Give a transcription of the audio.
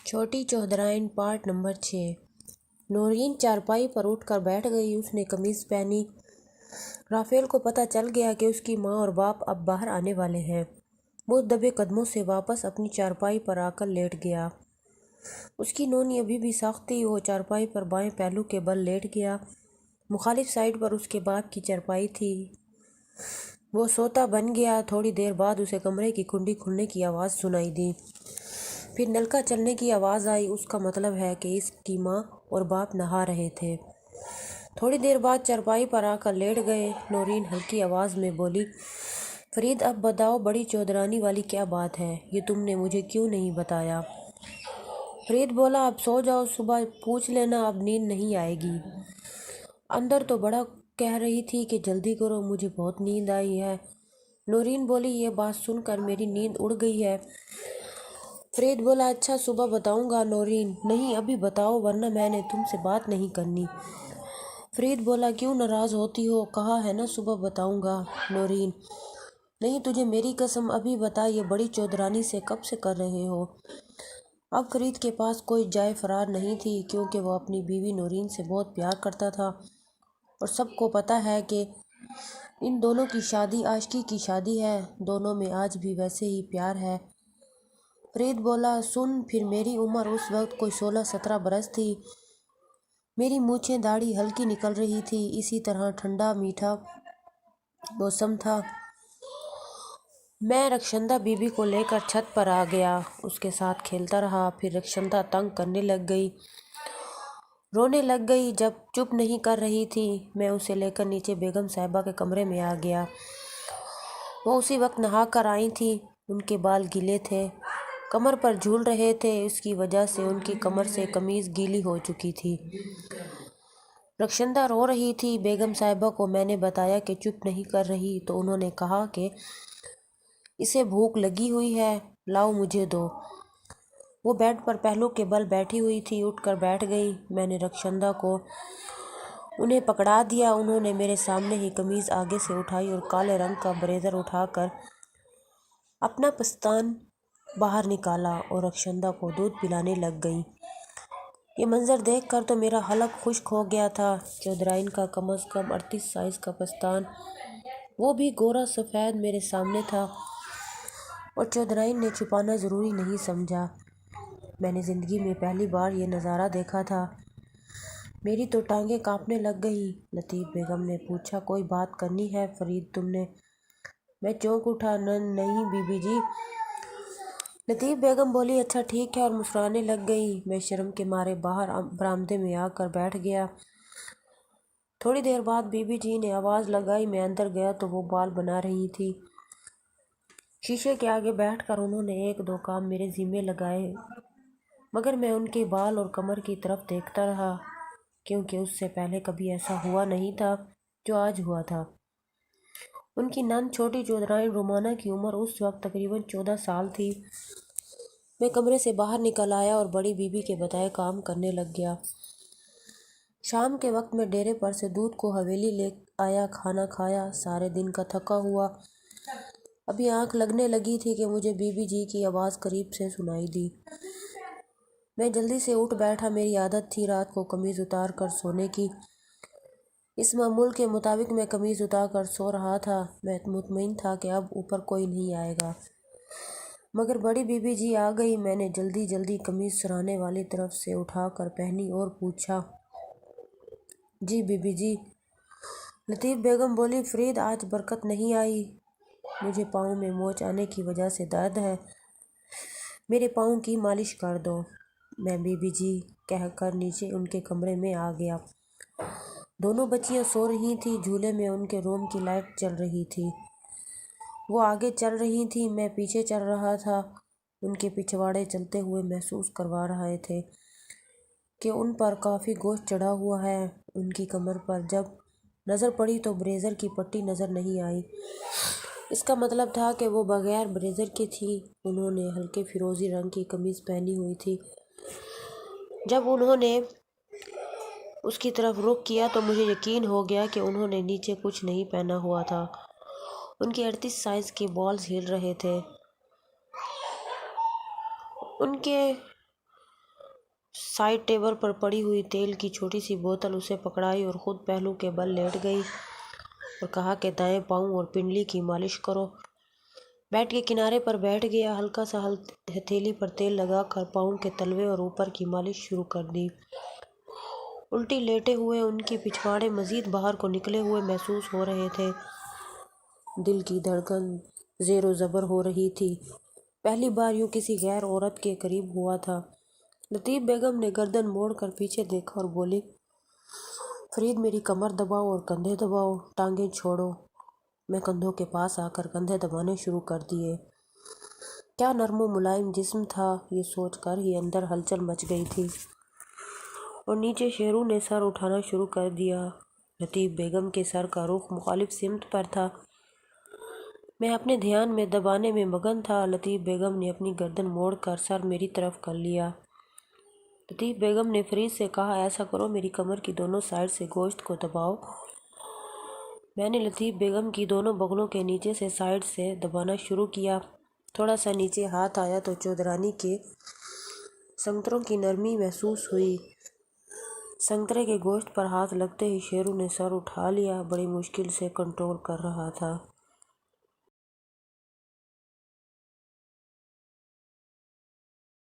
چھوٹی چودھرائن part number 6۔ Noreen چارپائی پر اٹھ کر بیٹھ گئی۔ اس نے قمیض پہنی۔ رافیل کو پتہ چل گیا کہ اس کی ماں اور باپ اب باہر آنے والے ہیں۔ وہ دبے قدموں سے واپس اپنی چارپائی پر آ کر لیٹ گیا۔ اس کی نونی ابھی بھی ساخت تھی۔ وہ چارپائی پر بائیں پہلو کے بل لیٹ گیا۔ مخالف سائیڈ پر اس کے باپ کی چارپائی تھی۔ وہ سوتا بن گیا۔ تھوڑی دیر بعد اسے کمرے کی کنڈی کھلنے کی آواز سنائی دی۔ پھر نلکا چلنے کی آواز آئی۔ اس کا مطلب ہے کہ اس کی ماں اور باپ نہا رہے تھے۔ تھوڑی دیر بعد چارپائی پر آ کر لیٹ گئے۔ نورین ہلکی آواز میں بولی، فرید اب بتاؤ بڑی چودھرانی والی کیا بات ہے؟ یہ تم نے مجھے کیوں نہیں بتایا؟ فرید بولا، اب سو جاؤ، صبح پوچھ لینا، اب نیند نہیں آئے گی۔ اندر تو بڑا کہہ رہی تھی کہ جلدی کرو، مجھے بہت نیند آئی ہے۔ نورین بولی، یہ بات سن کر میری نیند اڑ گئی ہے۔ فرید بولا، اچھا صبح بتاؤں گا۔ نورین، نہیں ابھی بتاؤ ورنہ میں نے تم سے بات نہیں کرنی۔ فرید بولا، کیوں ناراض ہوتی ہو؟ کہا ہے نا صبح بتاؤں گا۔ نورین، نہیں تجھے میری قسم ابھی بتا، یہ بڑی چودھرانی سے کب سے کر رہے ہو؟ اب فرید کے پاس کوئی جائے فرار نہیں تھی، کیونکہ وہ اپنی بیوی نورین سے بہت پیار کرتا تھا اور سب کو پتہ ہے کہ ان دونوں کی شادی عاشقی کی شادی ہے۔ دونوں میں آج بھی ویسے ہی پیار ہے۔ فرید بولا، سن، پھر میری عمر اس وقت کوئی 16-17 برس تھی۔ میری مونچھیں داڑھی ہلکی نکل رہی تھی۔ اسی طرح ٹھنڈا میٹھا موسم تھا۔ میں رخشندہ بی بی کو لے کر چھت پر آ گیا۔ اس کے ساتھ کھیلتا رہا۔ پھر رخشندہ تنگ کرنے لگ گئی، رونے لگ گئی۔ جب چپ نہیں کر رہی تھی، میں اسے لے کر نیچے بیگم صاحبہ کے کمرے میں آ گیا۔ وہ اسی وقت نہا کر آئی تھیں۔ ان کے بال گیلے تھے، کمر پر جھول رہے تھے۔ اس کی وجہ سے ان کی کمر سے قمیض گیلی ہو چکی تھی۔ رخشندہ رو رہی تھی۔ بیگم صاحبہ کو میں نے بتایا کہ چپ نہیں کر رہی تو انہوں نے کہا کہ اسے بھوک لگی ہوئی ہے، لاؤ مجھے دو۔ وہ بیڈ پر پہلو کے بل بیٹھی ہوئی تھی، اٹھ کر بیٹھ گئی۔ میں نے رخشندہ کو انہیں پکڑا دیا۔ انہوں نے میرے سامنے ہی قمیض آگے سے اٹھائی اور کالے رنگ کا بریزر اٹھا کر اپنا پستان باہر نکالا اور رخشندہ کو دودھ پلانے لگ گئی۔ یہ منظر دیکھ کر تو میرا حلق خشک ہو گیا تھا۔ چودھرائن کا کم از کم 38 سائز کا پستان، وہ بھی گورا سفید، میرے سامنے تھا اور چودھرائن نے چھپانا ضروری نہیں سمجھا۔ میں نے زندگی میں پہلی بار یہ نظارہ دیکھا تھا۔ میری تو ٹانگیں کانپنے لگ گئیں۔ لطیف بیگم نے پوچھا، کوئی بات کرنی ہے فرید تم نے؟ میں چونک اٹھا، نہیں بی بی جی۔ لطیف بیگم بولی، اچھا ٹھیک ہے، اور مسکرانے لگ گئی۔ میں شرم کے مارے باہر برآمدے میں آ کر بیٹھ گیا۔ تھوڑی دیر بعد بی بی جی نے آواز لگائی۔ میں اندر گیا تو وہ بال بنا رہی تھی۔ شیشے کے آگے بیٹھ کر انہوں نے ایک دو کام میرے ذمے لگائے، مگر میں ان کے بال اور کمر کی طرف دیکھتا رہا، کیونکہ اس سے پہلے کبھی ایسا ہوا نہیں تھا جو آج ہوا تھا۔ ان کی نند چھوٹی چودھرائن رومانہ کی عمر اس وقت تقریباً 14 سال تھی۔ میں کمرے سے باہر نکل آیا اور بڑی بی بی کے بتائے کام کرنے لگ گیا۔ شام کے وقت میں ڈیرے پر سے دودھ کو حویلی لے آیا، کھانا کھایا۔ سارے دن کا تھکا ہوا ابھی آنکھ لگنے لگی تھی کہ مجھے بی بی جی کی آواز قریب سے سنائی دی۔ میں جلدی سے اٹھ بیٹھا۔ میری عادت تھی رات کو قمیض اتار کر سونے کی۔ اس معمول کے مطابق میں قمیض اتار کر سو رہا تھا۔ میں مطمئن تھا کہ اب اوپر کوئی نہیں آئے گا، مگر بڑی بی بی جی آ گئی۔ میں نے جلدی جلدی قمیض سرانے والی طرف سے اٹھا کر پہنی اور پوچھا، جی بی بی جی؟ لطیف بیگم بولی، فرید آج برکت نہیں آئی، مجھے پاؤں میں موچ آنے کی وجہ سے درد ہے، میرے پاؤں کی مالش کر دو۔ میں بی بی جی کہہ کر نیچے ان کے کمرے میں آ گیا۔ دونوں بچیاں سو رہی تھیں۔ جھولے میں ان کے روم کی لائٹ جل رہی تھی۔ وہ آگے چل رہی تھیں، میں پیچھے چل رہا تھا۔ ان کے پچھواڑے چلتے ہوئے محسوس کروا رہے تھے کہ ان پر کافی گوشت چڑھا ہوا ہے۔ ان کی کمر پر جب نظر پڑی تو بریزر کی پٹی نظر نہیں آئی۔ اس کا مطلب تھا کہ وہ بغیر بریزر کے تھیں۔ انہوں نے ہلکے فیروزی رنگ کی قمیض پہنی ہوئی تھی۔ جب انہوں نے اس کی طرف رخ کیا تو مجھے یقین ہو گیا کہ انہوں نے نیچے کچھ نہیں پہنا ہوا تھا۔ ان کے 38 سائز کے بالز ہل رہے تھے۔ ان کے سائڈ ٹیبل پر پڑی ہوئی تیل کی چھوٹی سی بوتل اسے پکڑائی اور خود پہلو کے بل لیٹ گئی اور کہا کہ دائیں پاؤں اور پنڈلی کی مالش کرو۔ بیڈ کے کنارے پر بیٹھ گیا، ہلکا سا ہتھیلی پر تیل لگا کر پاؤں کے تلوے اور اوپر کی مالش شروع کر دی۔ الٹی لیٹے ہوئے ان کے پچھواڑے مزید باہر کو نکلے ہوئے محسوس ہو رہے تھے۔ دل کی دھڑکن زیر و زبر ہو رہی تھی۔ پہلی بار یوں کسی غیر عورت کے قریب ہوا تھا۔ لطیف بیگم نے گردن موڑ کر پیچھے دیکھا اور بولی، فرید میری کمر دباؤ اور کندھے دباؤ، ٹانگیں چھوڑو۔ میں کندھوں کے پاس آ کر کندھے دبانے شروع کر دیے۔ کیا نرم و ملائم جسم تھا، یہ سوچ کر ہی اندر ہلچل مچ گئی تھی اور نیچے شیرو نے سر اٹھانا شروع کر دیا۔ لطیف بیگم کے سر کا رخ مخالف سمت پر تھا۔ میں اپنے دھیان میں دبانے میں مگن تھا۔ لطیف بیگم نے اپنی گردن موڑ کر سر میری طرف کر لیا۔ لطیف بیگم نے فرید سے کہا، ایسا کرو میری کمر کی دونوں سائڈ سے گوشت کو دباؤ۔ میں نے لطیف بیگم کی دونوں بغلوں کے نیچے سے سائڈ سے دبانا شروع کیا۔ تھوڑا سا نیچے ہاتھ آیا تو چودرانی کے سنگتروں کی نرمی محسوس ہوئی۔ سنگترے کے گوشت پر ہاتھ لگتے ہی شیرو نے سر اٹھا لیا، بڑی مشکل سے کنٹرول کر رہا تھا۔